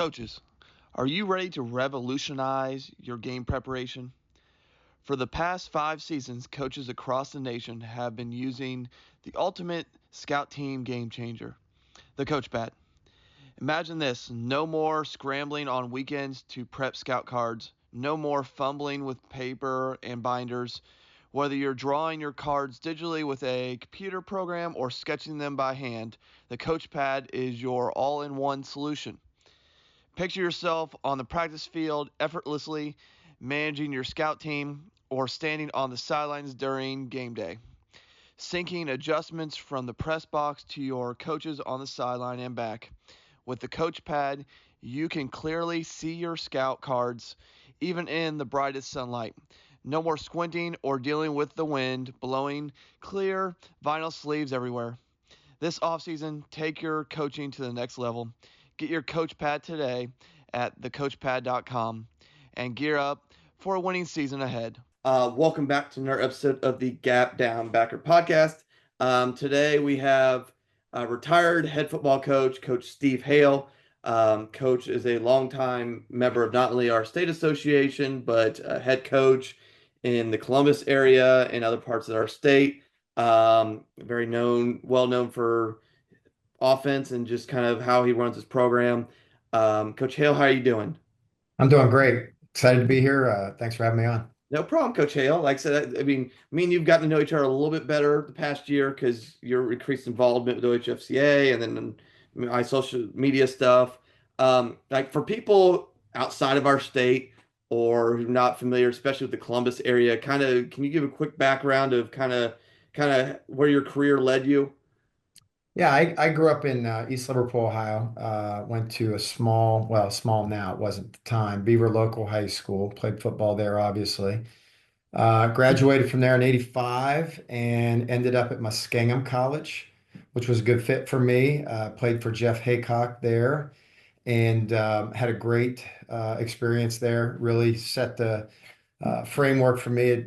Coaches, are you ready to revolutionize your game preparation? For the past 5 seasons, coaches across the nation have been using the ultimate scout team game changer, the Coachpad. Imagine this: no more scrambling on weekends to prep scout cards, no more fumbling with paper and binders. Whether you're drawing your cards digitally with a computer program or sketching them by hand, the Coachpad is your all in one solution. Picture yourself on the practice field effortlessly managing your scout team or standing on the sidelines during game day, syncing adjustments from the press box to your coaches on the sideline and back. With the coach pad, you can clearly see your scout cards even in the brightest sunlight. No more squinting or dealing with the wind blowing clear vinyl sleeves everywhere. This offseason, take your coaching to the next level. Get your coach pad today at thecoachpad.com and gear up for a winning season ahead. Welcome back to another episode of the Gap Down Backer podcast. Today we have retired head football coach, Coach Steve Hale. Coach is a longtime member of not only our state association, but a head coach in the Columbus area and other parts of our state. Very well known for offense and just kind of how he runs his program. Coach Hale, how are you doing? I'm doing great. Excited to be here. Thanks for having me on. No problem, Coach Hale. Like I said, I mean, me and you've gotten to know each other a little bit better the past year because your increased involvement with OHFCA and then my social media stuff. Like for people outside of our state or who are not familiar, especially with the Columbus area, kind of, can you give a quick background of kind of where your career led you? Yeah, I grew up in East Liverpool, Ohio. Went to a small now, it wasn't at the time, Beaver Local High School. Played football there, obviously. Graduated from there in '85 and ended up at Muskingum College, which was a good fit for me. Played for Jeff Haycock there and had a great experience there. Really set the framework for me.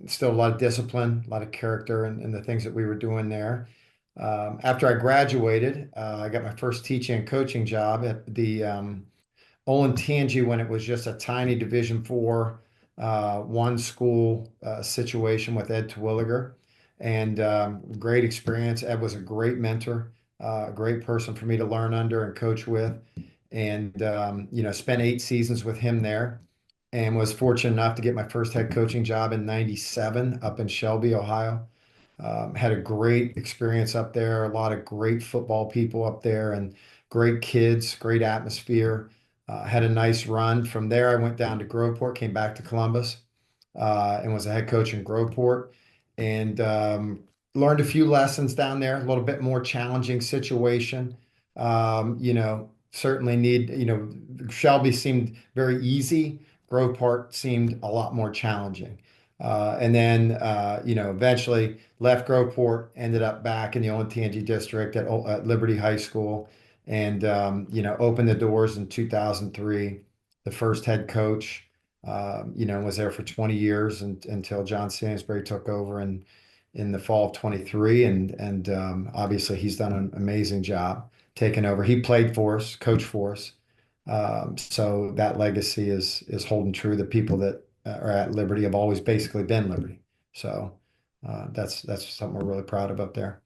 Still a lot of discipline, a lot of character in the things that we were doing there. After I graduated, I got my first teaching and coaching job at the Olentangy when it was just a tiny Division 4 one school situation with Ed Terwilliger. And great experience. Ed was a great mentor, a great person for me to learn under and coach with. And, spent 8 seasons with him there and was fortunate enough to get my first head coaching job in '97 up in Shelby, Ohio. Had a great experience up there, a lot of great football people up there and great kids, great atmosphere. Had a nice run. From there, I went down to Groveport, came back to Columbus, and was a head coach in Groveport and learned a few lessons down there, a little bit more challenging situation. Certainly Shelby seemed very easy. Groveport seemed a lot more challenging. And then, eventually left Groveport, ended up back in the Olentangy district at Liberty High School, and opened the doors in 2003. The first head coach, was there for 20 years until John Stansbury took over in the fall of 23, and obviously he's done an amazing job taking over. He played for us, coached for us. So that legacy is holding true. The people that are at Liberty have always basically been Liberty. So that's something we're really proud of up there.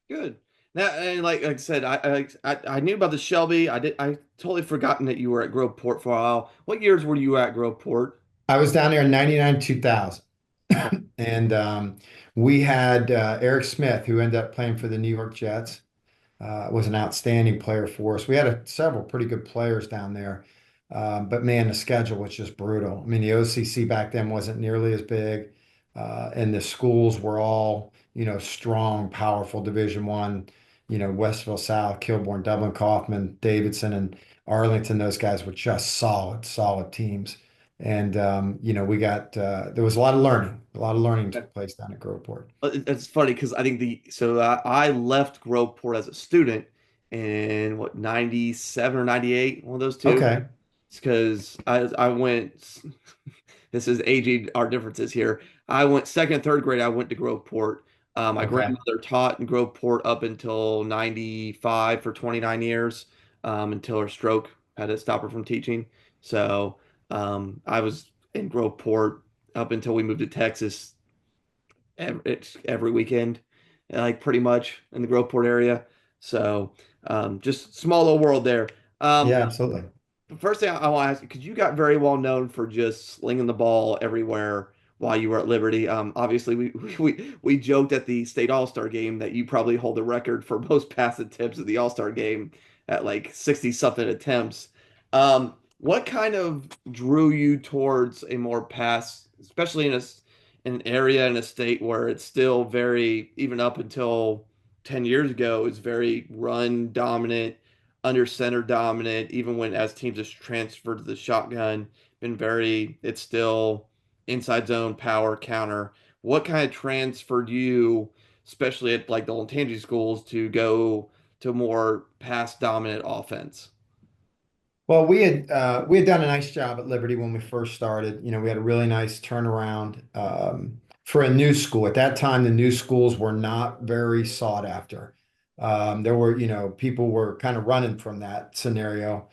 Good. Now, and like I said, I knew about the Shelby. I totally forgotten that you were at Groveport for a while. What years were you at Groveport? I was down there in '99, 2000. Okay. And we had Eric Smith, who ended up playing for the New York Jets, was an outstanding player for us. We had several pretty good players down there. But man, the schedule was just brutal. I mean, the OCC back then wasn't nearly as big, and the schools were all, strong, powerful Division 1. Westville South, Kilbourne, Dublin, Kaufman, Davidson, and Arlington. Those guys were just solid teams. And we got there was a lot of learning. A lot of learning took place down at Groveport. It's funny because I think I left Groveport as a student in what 97 or 98, one of those two. Okay. It's because I went. This is aging our differences here. I went second and third grade. I went to Groveport. My Okay. grandmother taught in Groveport up until 95 for 29 years, until her stroke had to stop her from teaching. So I was in Groveport up until we moved to Texas every weekend, like pretty much in the Groveport area. So just small little world there. Um, Yeah, absolutely. First thing I want to ask you, because you got very well known for just slinging the ball everywhere while you were at Liberty. Obviously, we joked at the state All-Star game that you probably hold the record for most pass attempts at the All-Star game at like 60 something attempts. What kind of drew you towards a more pass, especially in an area in a state where it's still very, even up until 10 years ago, is very run dominant, under center dominant, even when as teams have transferred to the shotgun, it's still inside zone power counter. What kind of transferred you, especially at like the Olentangy schools, to go to more pass dominant offense? Well, we had done a nice job at Liberty when we first started. We had a really nice turnaround for a new school. At that time, the new schools were not very sought after. There were, people were kind of running from that scenario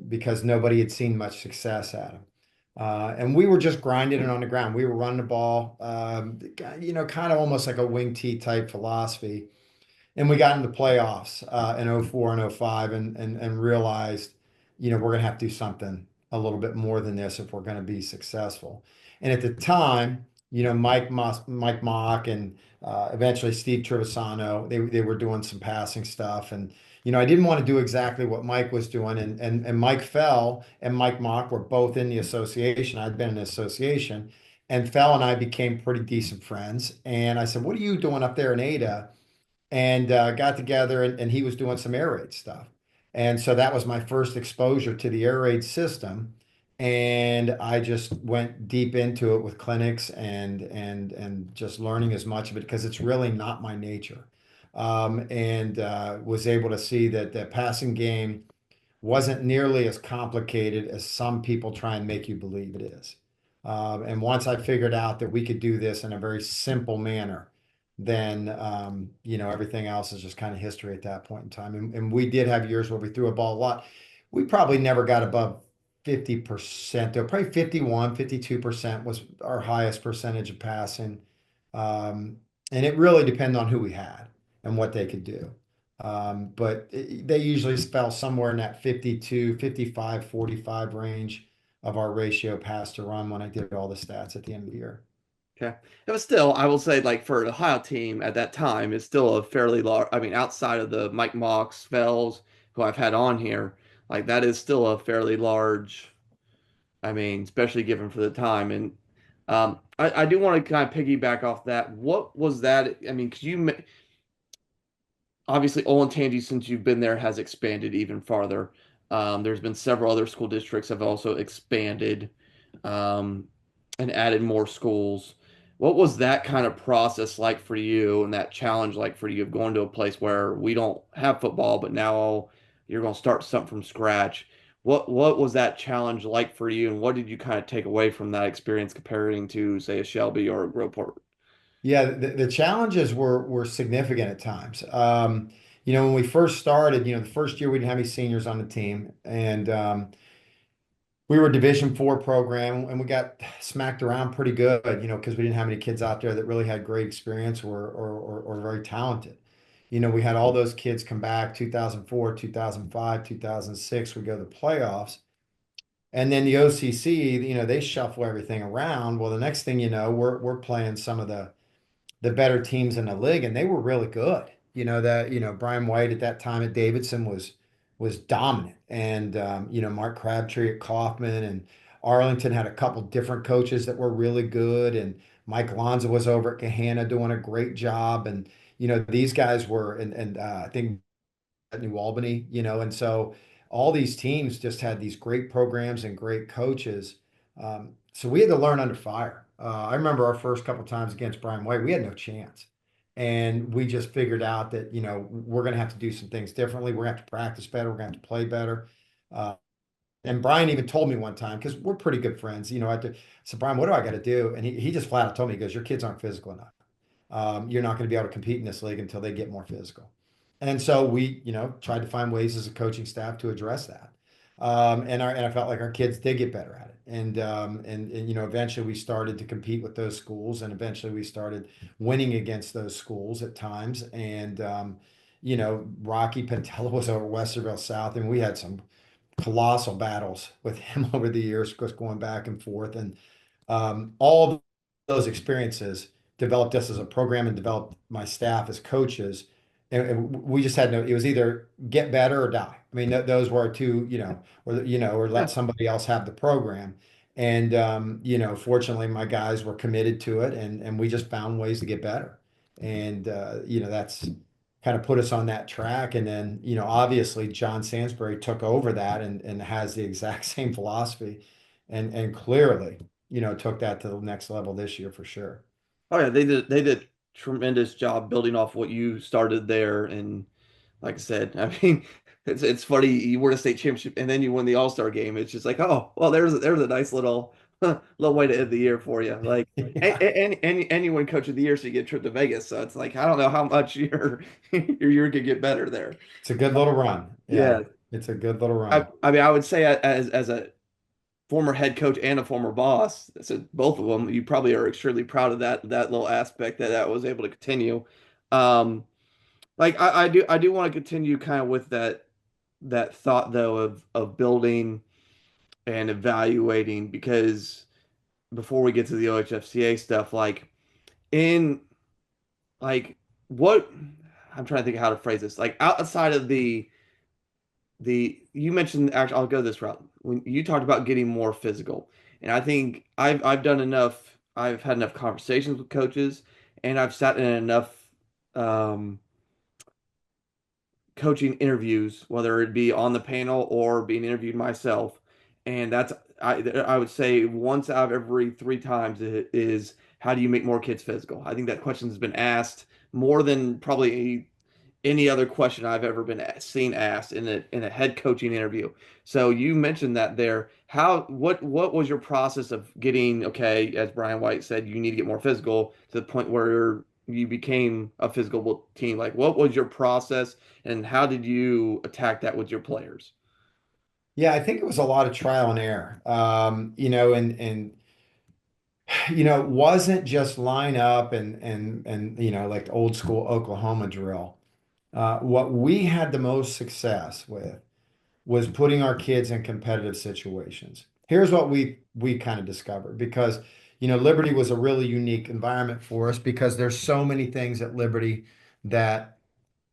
because nobody had seen much success at them. And we were just grinding it on the ground. We were running the ball, kind of almost like a wing T type philosophy. And we got into playoffs in '04 and '05 and realized, we're going to have to do something a little bit more than this if we're going to be successful. And at the time, Mike Mock and eventually Steve Trevisano, they were doing some passing stuff. And, I didn't want to do exactly what Mike was doing. And Mike Fell and Mike Mock were both in the association. I'd been in the association. And Fell and I became pretty decent friends. And I said, "What are you doing up there in Ada?" And got together and he was doing some air raid stuff. And so that was my first exposure to the air raid system. And I just went deep into it with clinics and just learning as much of it because it's really not my nature. And was able to see that the passing game wasn't nearly as complicated as some people try and make you believe it is. And once I figured out that we could do this in a very simple manner, then everything else is just kind of history at that point in time. And we did have years where we threw a ball a lot. We probably never got above 50%, though probably 51, 52% was our highest percentage of passing. Um, and it really depended on who we had and what they could do. But they usually fell somewhere in that 52, 55, 45 range of our ratio pass to run when I did all the stats at the end of the year. Okay. It was still, I will say, like for the Ohio team at that time, it's still a fairly large, I mean, outside of the Mike Mox, Fells, who I've had on here, like that is still a fairly large, I mean, especially given for the time. And I do want to kind of piggyback off that. What was that? I mean, because obviously Olentangy, since you've been there, has expanded even farther. There's been several other school districts have also expanded um, and added more schools. What was that kind of process like for you and that challenge like for you of going to a place where we don't have football, but now you're going to start something from scratch? What was that challenge like for you, and what did you kind of take away from that experience comparing to, say, a Shelby or a Groveport? Yeah, the challenges were significant at times. When we first started, the first year we didn't have any seniors on the team, and we were a Division 4 program, and we got smacked around pretty good, because we didn't have any kids out there that really had great experience or very talented. We had all those kids come back 2004, 2005, 2006. We go to the playoffs. And then the OCC, they shuffle everything around. Well, the next thing you know, we're playing some of the better teams in the league, and they were really good. Brian White at that time at Davidson was dominant, and Mark Crabtree at Kaufman and Arlington had a couple different coaches that were really good, and Mike Alonso was over at Gahanna doing a great job, and these guys were, and I think at New Albany, and so all these teams just had these great programs and great coaches. So we had to learn under fire. I remember our first couple times against Brian White, we had no chance. And we just figured out that, we're going to have to do some things differently. We're going to have to practice better. We're going to have to play better. Uh, and Brian even told me one time, because we're pretty good friends, I said, "Brian, what do I got to do?" And he just flat out told me, he goes, "Your kids aren't physical enough. You're not going to be able to compete in this league until they get more physical." And so we, tried to find ways as a coaching staff to address that. And I felt like our kids did get better at it. And eventually we started to compete with those schools, and eventually we started winning against those schools at times. And Rocky Pantella was over Westerville South, and we had some colossal battles with him over the years, just going back and forth. And all of those experiences developed us as a program and developed my staff as coaches. And we just had no, it was either get better or die. I mean, those were our two, or let Yeah. somebody else have the program. And, fortunately, my guys were committed to it, and we just found ways to get better. And, that's kind of put us on that track. And then, obviously, John Sansbury took over that and has the exact same philosophy and clearly, took that to the next level this year for sure. Oh yeah, they did tremendous job building off what you started there. And like I said, I mean, it's funny you win a state championship and then you win the All-Star game. It's just like, oh, well, there's a nice little little way to end the year for you. Like, Yeah, and you win Coach of the Year, so you get a trip to Vegas. So it's like I don't know how much your year could get better there. it's a good little run. Yeah, Yeah, it's a good little I run. I mean I would say as a former head coach and a former boss, so both of them, you probably are extremely proud of that little aspect that was able to continue. Um, like I do want to continue kind of with that thought though of building and evaluating because before we get to the OHFCA stuff, like in like what I'm trying to think of how to phrase this, like outside of the you mentioned actually I'll go this route when you talked about getting more physical, and I think I've done enough. I've had enough conversations with coaches, and I've sat in enough um, coaching interviews, whether it be on the panel or being interviewed myself. And I would say once out of every three times it is how do you make more kids physical? I think that question has been asked more than probably any other question I've ever been seen asked in a head coaching interview. So you mentioned that there. What was your process of getting, okay, as Brian White said, you need to get more physical to the point where you became a physical team? Like what was your process and how did you attack that with your players? Yeah, I think it was a lot of trial and error. It wasn't just line up and like the old school Oklahoma drill. What we had the most success with was putting our kids in competitive situations. Here's what we kind of discovered because Liberty was a really unique environment for us because there's so many things at Liberty that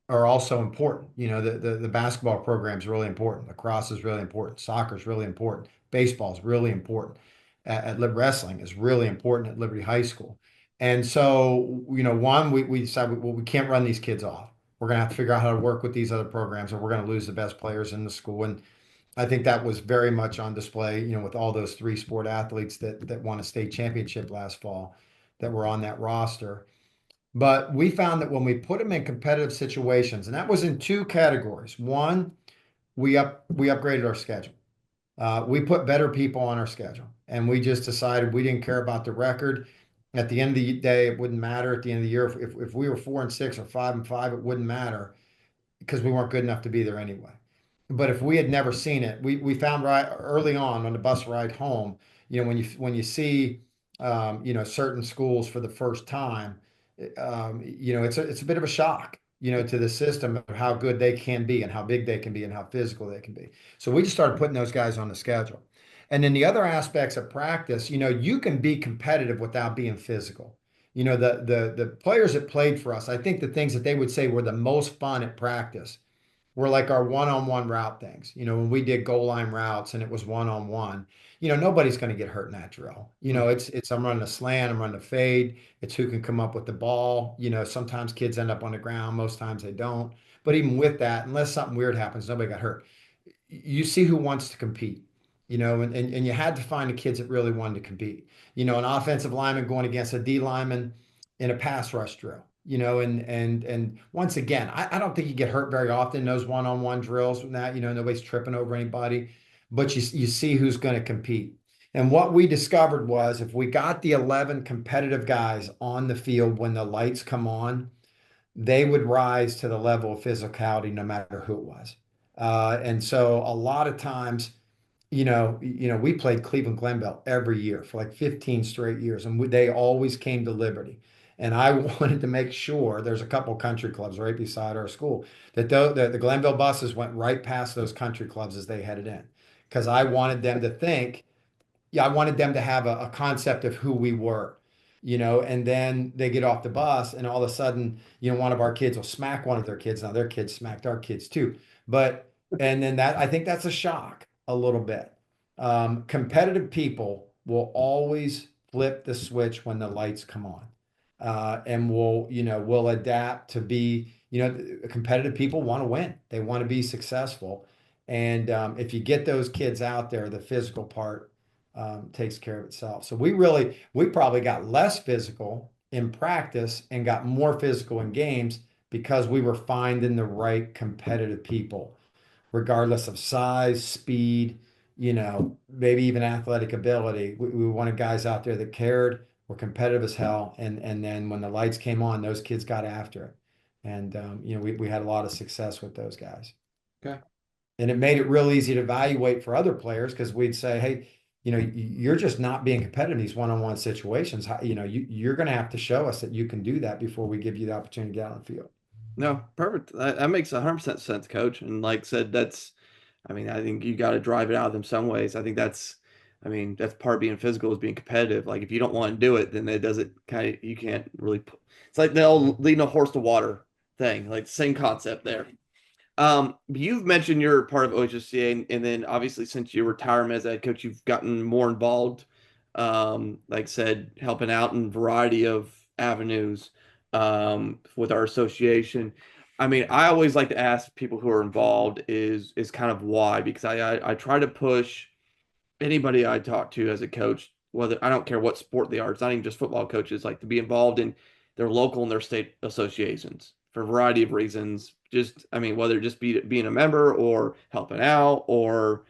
are also important. The basketball program is really important. Lacrosse is really important. Soccer is really important. Baseball is really important. Wrestling is really important at Liberty High School. And so, one, we decided, well, we can't run these kids off. We're going to have to figure out how to work with these other programs, or we're going to lose the best players in the school. And I think that was very much on display, with all those three sport athletes that won a state championship last fall that were on that roster. But we found that when we put them in competitive situations, and that was in two categories. One, we upgraded our schedule. We put better people on our schedule, and we just decided we didn't care about the record. At the end of the day, it wouldn't matter. At the end of the year, if we were 4-6 or 5-5, it wouldn't matter because we weren't good enough to be there anyway. But if we had never seen it, we found right early on the bus ride home, when you see certain schools for the first time, it's a bit of a shock, to the system of how good they can be and how big they can be and how physical they can be. So we just started putting those guys on the schedule. And then the other aspects of practice, you can be competitive without being physical. The players that played for us, I think the things that they would say were the most fun at practice were like our one-on-one route things. When we did goal line routes and it was one-on-one, nobody's going to get hurt in that drill. It's I'm running a slant, I'm running a fade. It's who can come up with the ball. Sometimes kids end up on the ground, most times they don't. But even with that, unless something weird happens, nobody got hurt. You see who wants to compete, and you had to find the kids that really wanted to compete. An offensive lineman going against a D lineman in a pass rush drill. And once again, I don't think you get hurt very often in those one-on-one drills with that. Nobody's tripping over anybody, but you see who's going to compete. And what we discovered was if we got the 11 competitive guys on the field when the lights come on, they would rise to the level of physicality no matter who it was. And so a lot of times, we played Cleveland Glenville every year for like 15 straight years, and they always came to Liberty. And I wanted to make sure there's a couple country clubs right beside our school that the Glenville buses went right past those country clubs as they headed in, because I wanted them to think, yeah, I wanted them to have a concept of who we were, and then they get off the bus and all of a sudden, one of our kids will smack one of their kids. Now their kids smacked our kids too. And then I think that's a shock a little bit. Competitive people will always flip the switch when the lights come on. And will adapt to be, competitive people want to win. They want to be successful. And if you get those kids out there, the physical part takes care of itself. So we probably got less physical in practice and got more physical in games because we were finding the right competitive people, regardless of size, speed, maybe even athletic ability. We wanted guys out there that cared, were competitive as hell, and then when the lights came on, those kids got after it, and we had a lot of success with those guys. Okay. And it made it real easy to evaluate for other players because we'd say, hey, you're just not being competitive in these one-on-one situations. You're going to have to show us that you can do that before we give you the opportunity to get on the field. No, perfect. That makes 100% sense, coach. And like I said, I think you got to drive it out of them some ways. That's part of being physical is being competitive. Like if you don't want to do it, then it doesn't you can't really, it's like the old leading a horse to water thing, like the same concept there. You've mentioned you're part of OHSCA, and then obviously since your retirement as a head coach, you've gotten more involved. Like I said, helping out in a variety of avenues with our association. I always like to ask people who are involved is kind of why, because I try to push anybody I talk to as a coach, whether I don't care what sport they are, it's not even just football coaches, like to be involved in their local and their state associations for a variety of reasons. Whether it just be being a member or helping out or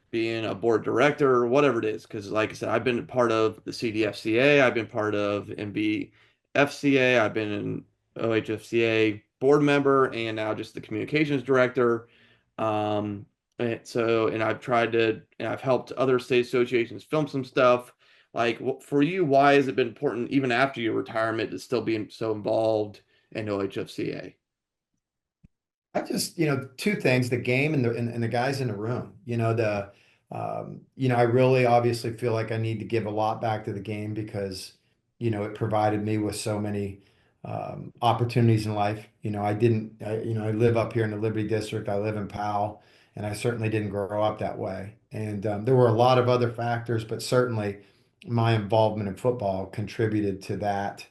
being a board director or whatever it is. Because, like I said, I've been part of the CDFCA, I've been part of MBFCA, I've been an OHFCA board member, and now just the communications director. And I've helped other state associations film some stuff. Like for you, why has it been important, even after your retirement, to still be so involved in OHFCA? I just, two things, the game and the guys in the room. I really obviously feel like I need to give a lot back to the game because, it provided me with so many opportunities in life. I live up here in the Liberty District. I live in Powell, and I certainly didn't grow up that way. And there were a lot of other factors, but certainly my involvement in football contributed to that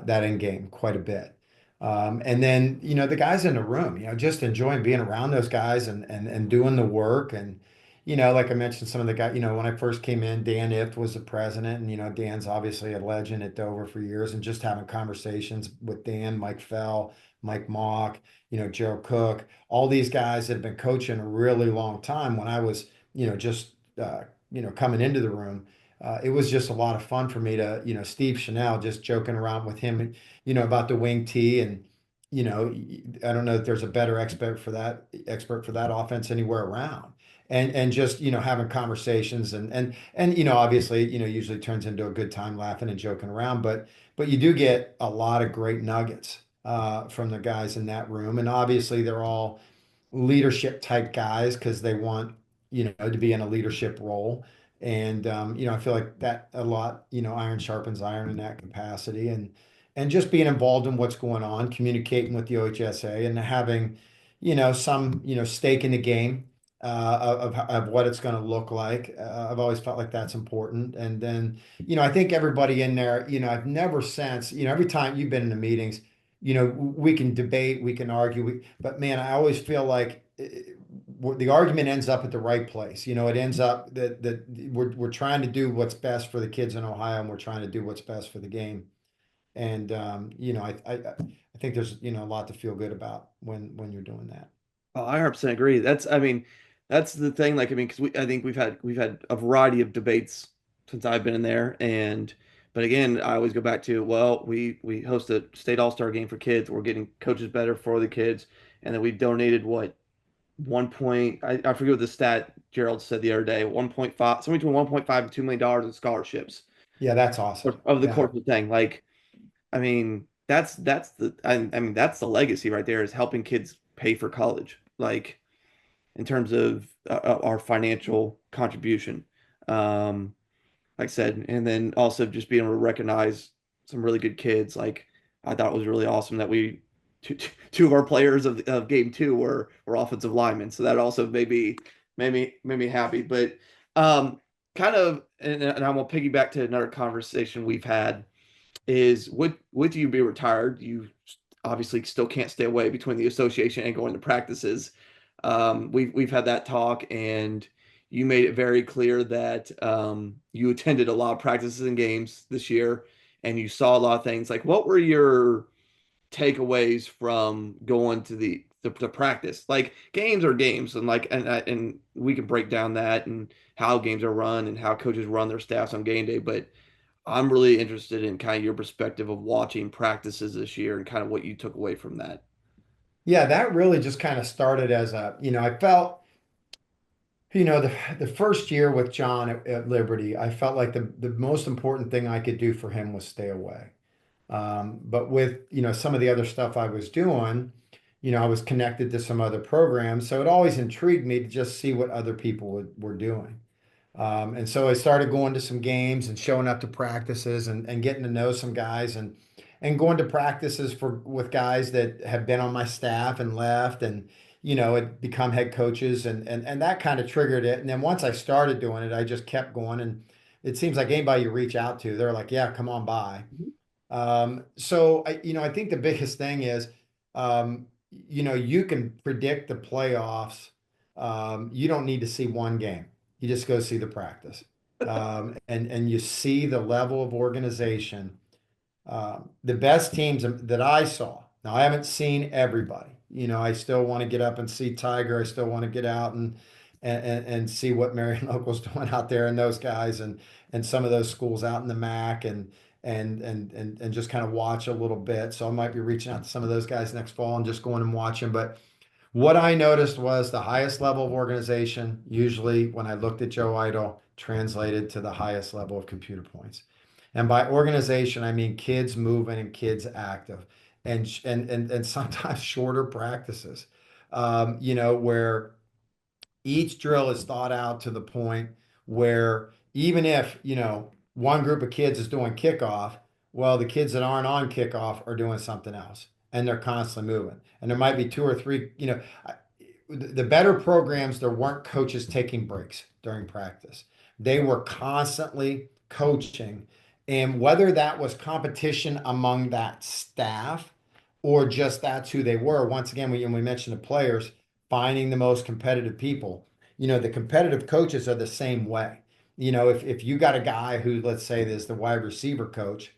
end game quite a bit. And then, the guys in the room, just enjoying being around those guys and doing the work. And, like I mentioned, some of the guys, when I first came in, Dan Ift was the president. And, Dan's obviously a legend at Dover for years. And just having conversations with Dan, Mike Fell, Mike Mock, Joe Cook, all these guys that have been coaching a really long time when I was, just, coming into the room. It was just a lot of fun for me to, Steve Chanel, just joking around with him, about the wing tee. And, I don't know if there's a better expert for that offense anywhere around. And just, having conversations and, obviously, usually turns into a good time laughing and joking around, but you do get a lot of great nuggets from the guys in that room. And obviously they're all leadership type guys because they want, to be in a leadership role. And I feel like that a lot, iron sharpens iron in that capacity. And just being involved in what's going on, communicating with the OHSA and having, some, stake in the game of what it's going to look like. I've always felt like that's important. And then, I think everybody in there, I've never sensed, every time you've been in the meetings, we can debate, we can argue, but man, I always feel like the argument ends up at the right place. It ends up that we're trying to do what's best for the kids in Ohio, and we're trying to do what's best for the game. And I think there's a lot to feel good about when you're doing that. Oh, I 100% agree. That's the thing. Like, because I think we've had a variety of debates since I've been in there, but again, I always go back to, well, we host a state all-star game for kids. We're getting coaches better for the kids, and then we donated what I forget what the stat Gerald said the other day, 1.5, somewhere between 1.5 and $2 million in scholarships Yeah, that's awesome. of the Yeah. course of the thing. Like, I mean, I mean, that's the legacy right there, is helping kids pay for college. Like, in terms of our financial contribution. Um, like I said, and then also just being able to recognize some really good kids. Like, I thought it was really awesome that two of our players of game two were offensive linemen. So that also made me happy. But um, kind of, and I'm gonna piggyback to another conversation we've had, is with you being retired, you obviously still can't stay away between the association and going to practices. We've had that talk, and you made it very clear that you attended a lot of practices and games this year, and you saw a lot of things. Like, what were your takeaways from going to the practice? Like, games are games, and and we can break down that and how games are run and how coaches run their staffs on game day, but I'm really interested in kind of your perspective of watching practices this year and kind of what you took away from that. Yeah, that really just kind of started as I felt, the first year with John at Liberty, I felt like the most important thing I could do for him was stay away. But with, some of the other stuff I was doing, I was connected to some other programs. So it always intrigued me to just see what other people were doing. And so I started going to some games and showing up to practices and getting to know some guys and going to practices with guys that have been on my staff and left and had become head coaches and that kind of triggered it. And then once I started doing it, I just kept going. And it seems like anybody you reach out to, they're like, yeah, come on by. So I think the biggest thing is, you can predict the playoffs. You don't need to see one game. You just go see the practice. And you see the level of organization. The best teams that I saw. Now I haven't seen everybody. I still want to get up and see Tiger. I still want to get out and see what Marion Local's doing out there and those guys and some of those schools out in the MAC and just kind of watch a little bit. So I might be reaching out to some of those guys next fall and just going and watching. But what I noticed was the highest level of organization, usually when I looked at Joe Idle, translated to the highest level of computer points. And by organization, I mean kids moving and kids active and sometimes shorter practices, where each drill is thought out to the point where even if, one group of kids is doing kickoff, well, the kids that aren't on kickoff are doing something else and they're constantly moving. And there might be two or three, the better programs, there weren't coaches taking breaks during practice. They were constantly coaching. And whether that was competition among that staff or just that's who they were, once again, when we mentioned the players, finding the most competitive people. The competitive coaches are the same way. If you got a guy who, let's say, is the wide receiver coach,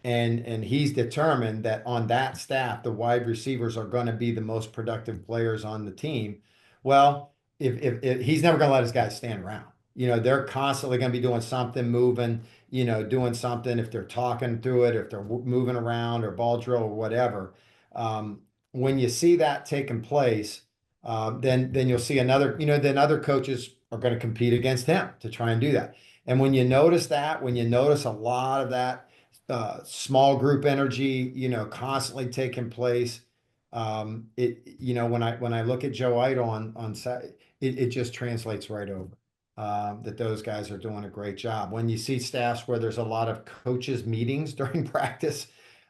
and he's determined that on that staff the wide receivers are going to be the most productive players on the team, well, if he's never going to let his guys stand around. They're constantly going to be doing something, moving, doing something, if they're talking through it, if they're moving around or ball drill or whatever. When you see that taking place, then you'll see then other coaches are going to compete against him to try and do that. And when you notice a lot of that small group energy, constantly taking place. When I look at Joe Ito on set, it just translates right over. That those guys are doing a great job. When you see staffs where there's a lot of coaches meetings during practice,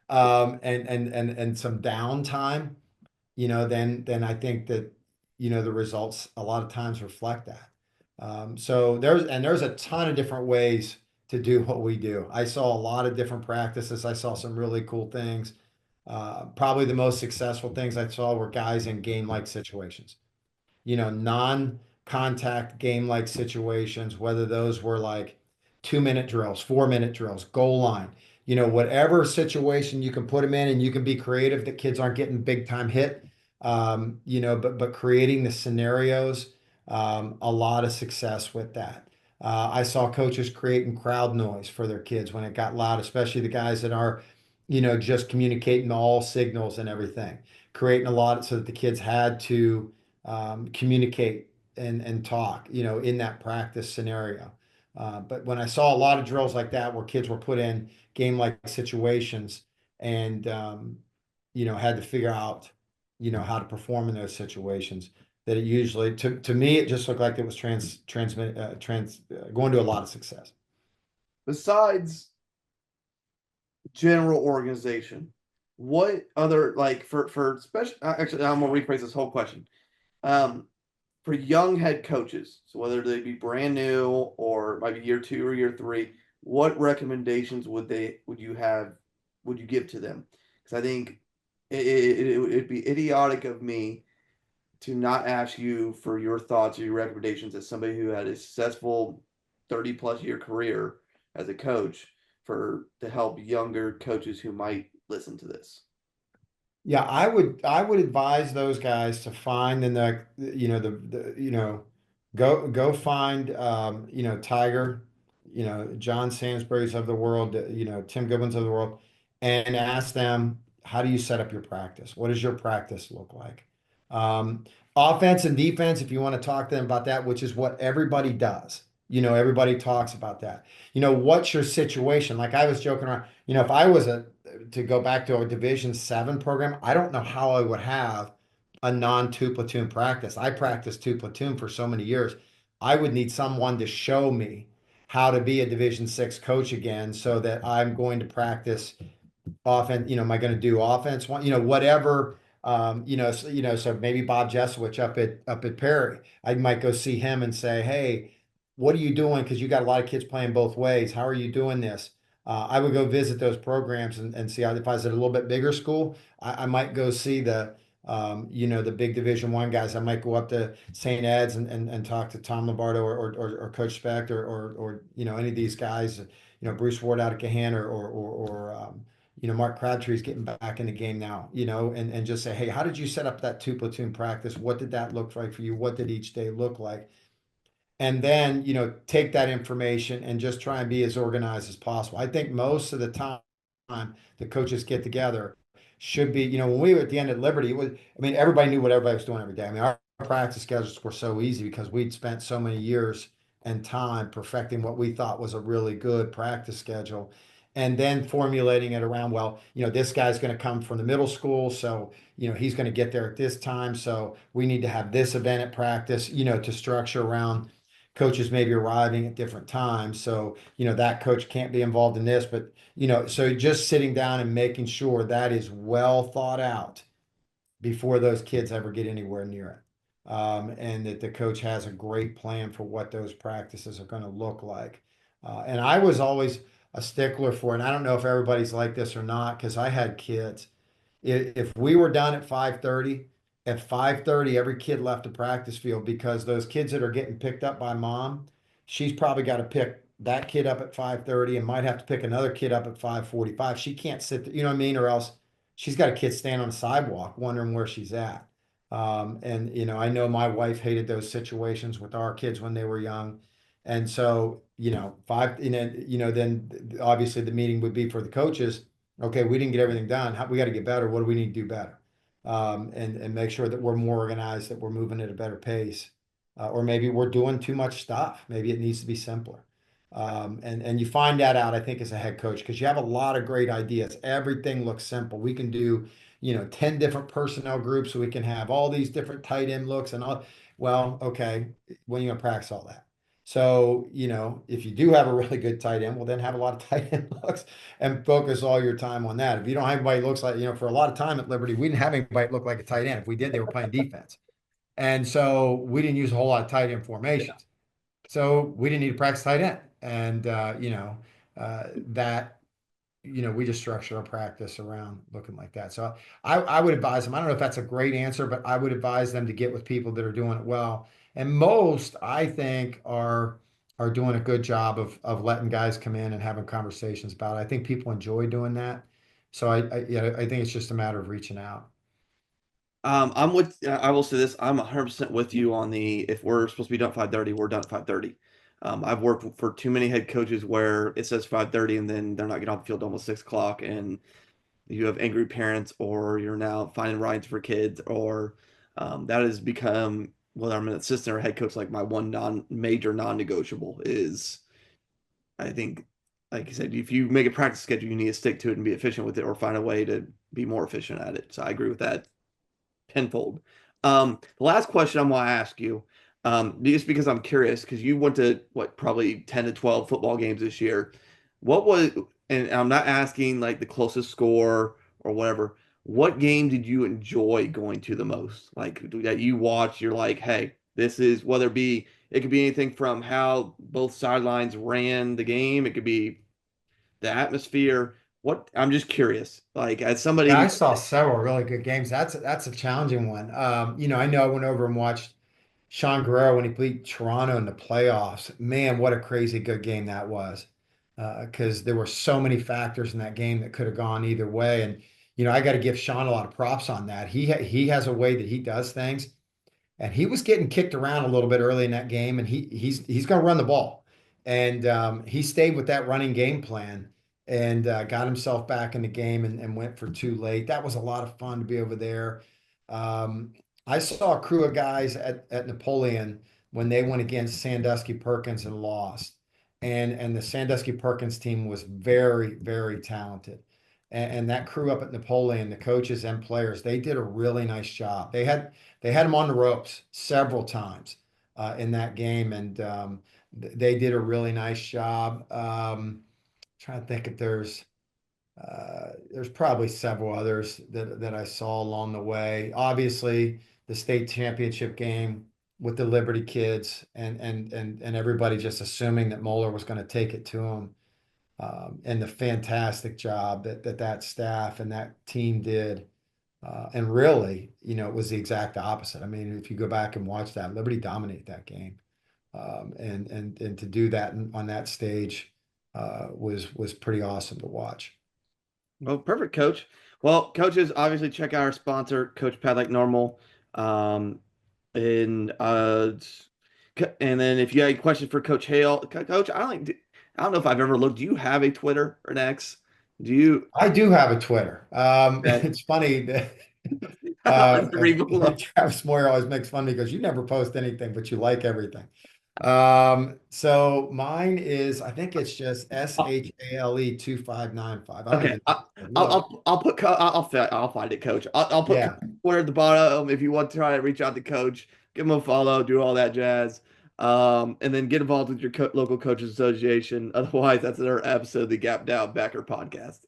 and some downtime, then I think that the results a lot of times reflect that. So there's a ton of different ways to do what we do. I saw a lot of different practices. I saw some really cool things. Probably the most successful things I saw were guys in game-like situations, non-contact game-like situations, whether those were like 2-minute drills, 4-minute drills, goal line, whatever situation you can put them in and you can be creative that kids aren't getting big time hit, but creating the scenarios, a lot of success with that. I saw coaches creating crowd noise for their kids when it got loud, especially the guys that are, just communicating all signals and everything, creating a lot so that the kids had to communicate and talk, in that practice scenario. But when I saw a lot of drills like that where kids were put in game-like situations and had to figure out, how to perform in those situations, that it usually, to me, it just looked like it was going to a lot of success. Besides general organization, what other, like, for special, actually, I'm gonna rephrase this whole question. Um, for young head coaches, so whether they be brand new or maybe year 2 or year 3, what recommendations would you give to them? Because I think it'd be idiotic of me to not ask you for your thoughts or your recommendations as somebody who had a successful 30 plus year career as a coach to help younger coaches who might listen to this. Yeah, I would advise those guys to find go find Tiger, John Sansbury's of the world, Tim Goodwin's of the world, and ask them, how do you set up your practice? What does your practice look like? Um, Offense and defense, if you want to talk to them about that, which is what everybody does. Everybody talks about that. What's your situation? Like I was joking around, if I was to go back to a Division 7 program, I don't know how I would have a non-two platoon practice. I practiced two platoon for so many years. I would need someone to show me how to be a Division 6 coach again so that I'm going to practice offense, am I going to do offense one, whatever, so maybe Bob Jesowich up at Perry, I might go see him and say, hey, what are you doing? Because you got a lot of kids playing both ways. How are you doing this? I would go visit those programs and see how, if I was at a little bit bigger school, I might go see the big Division 1 guys. I might go up to St. Ed's and talk to Tom Lombardo or Coach Specht or any of these guys, Bruce Ward out of Gahan or Mark Crabtree's getting back in the game now, and just say, hey, how did you set up that two platoon practice? What did that look like for you? What did each day look like? And then, take that information and just try and be as organized as possible. I think most of the time the coaches get together should be, when we were at the end at Liberty, everybody knew what everybody was doing every day. Our practice schedules were so easy because we'd spent so many years and time perfecting what we thought was a really good practice schedule. And then formulating it around, well, this guy's going to come from the middle school. So, he's going to get there at this time. So we need to have this event at practice, to structure around coaches maybe arriving at different times. So, that coach can't be involved in this, but, so just sitting down and making sure that is well thought out before those kids ever get anywhere near it. And that the coach has a great plan for what those practices are going to look like. And I was always a stickler for it. And I don't know if everybody's like this or not, because I had kids. If we were done at 5:30, every kid left the practice field because those kids that are getting picked up by mom, she's probably got to pick that kid up at 5:30 and might have to pick another kid up at 5:45. She can't sit there, you know what I mean? Or else she's got a kid stand on the sidewalk wondering where she's at. And I know my wife hated those situations with our kids when they were young. And so, then obviously the meeting would be for the coaches. Okay, we didn't get everything done. We got to get better. What do we need to do better? And make sure that we're more organized, that we're moving at a better pace, or maybe we're doing too much stuff. Maybe it needs to be simpler. And you find that out, I think, as a head coach, because you have a lot of great ideas. Everything looks simple. We can do, 10 different personnel groups, so we can have all these different tight end looks and all. Well, okay, when are you gonna practice all that? So, if you do have a really good tight end, well, then have a lot of tight end looks and focus all your time on that. If you don't have anybody looks like, for a lot of time at Liberty, we didn't have anybody look like a tight end. If we did, they were playing defense. And so we didn't use a whole lot of tight end formations. So we didn't need to practice tight end. And, that, we just structure our practice around looking like that. So I would advise them. I don't know if that's a great answer, but I would advise them to get with people that are doing it well. And most, I think, are doing a good job of letting guys come in and having conversations about it. I think people enjoy doing that. So I think it's just a matter of reaching out. I will say this, I'm 100% with you on if we're supposed to be done at 5:30, we're done at 5:30. I've worked for too many head coaches where it says 5:30 and then they're not getting off the field almost 6 o'clock, and you have angry parents, or you're now finding rides for kids, or That has become, whether I'm an assistant or head coach, like my one major non-negotiable is, I think, like you said, if you make a practice schedule, you need to stick to it and be efficient with it, or find a way to be more efficient at it. So I agree with that tenfold. The last question I'm going to ask you, just because I'm curious, because you went to what, probably 10 to 12 football games this year. What was, and I'm not asking like the closest score or whatever, what game did you enjoy going to the most? Like that you watch, you're like, hey, this is, whether it be, it could be anything from how both sidelines ran the game, it could be the atmosphere. What, I'm just curious, like as somebody Yeah, who, I saw several really good games. That's a challenging one. I know I went over and watched Sean Guerrero when he beat Toronto in the playoffs. Man, what a crazy good game that was. Because there were so many factors in that game that could have gone either way. And I got to give Sean a lot of props on that. He has a way that he does things, and he was getting kicked around a little bit early in that game, and he's going to run the ball, and he stayed with that running game plan and got himself back in the game and went for two late. That was a lot of fun to be over there. Um, I saw a crew of guys at Napoleon when they went against Sandusky Perkins and lost, and the Sandusky Perkins team was very very talented. And that crew up at Napoleon, the coaches and players, they did a really nice job. They had him on the ropes several times in that game, and they did a really nice job. Trying to think if there's probably several others that I saw along the way. Obviously, the state championship game with the Liberty kids and everybody just assuming that Moeller was going to take it to them. And the fantastic job that staff and that team did. And really, it was the exact opposite. I mean, if you go back and watch that, Liberty dominated that game, and to do that on that stage was pretty awesome to watch. well, perfect, Coach. Well, coaches, obviously check out our sponsor, Coachpad, like normal. Um, and and then if you have any questions for Coach Hale, Coach, I don't know if I've ever looked. Do you have a Twitter or an X? Do you? I do have a Twitter. Okay. It's funny that I'll never even look. Travis Moyer always makes fun of me because you never post anything, but you like everything. So mine is, I think it's just SHALE 2595. I don't Okay, even look. I'll find it, Coach. I'll put Yeah. Twitter at the bottom if you want to try to reach out to Coach, give him a follow, do all that jazz, and then get involved with your local coaches association. Otherwise, that's another episode of the Gap Down Backer podcast.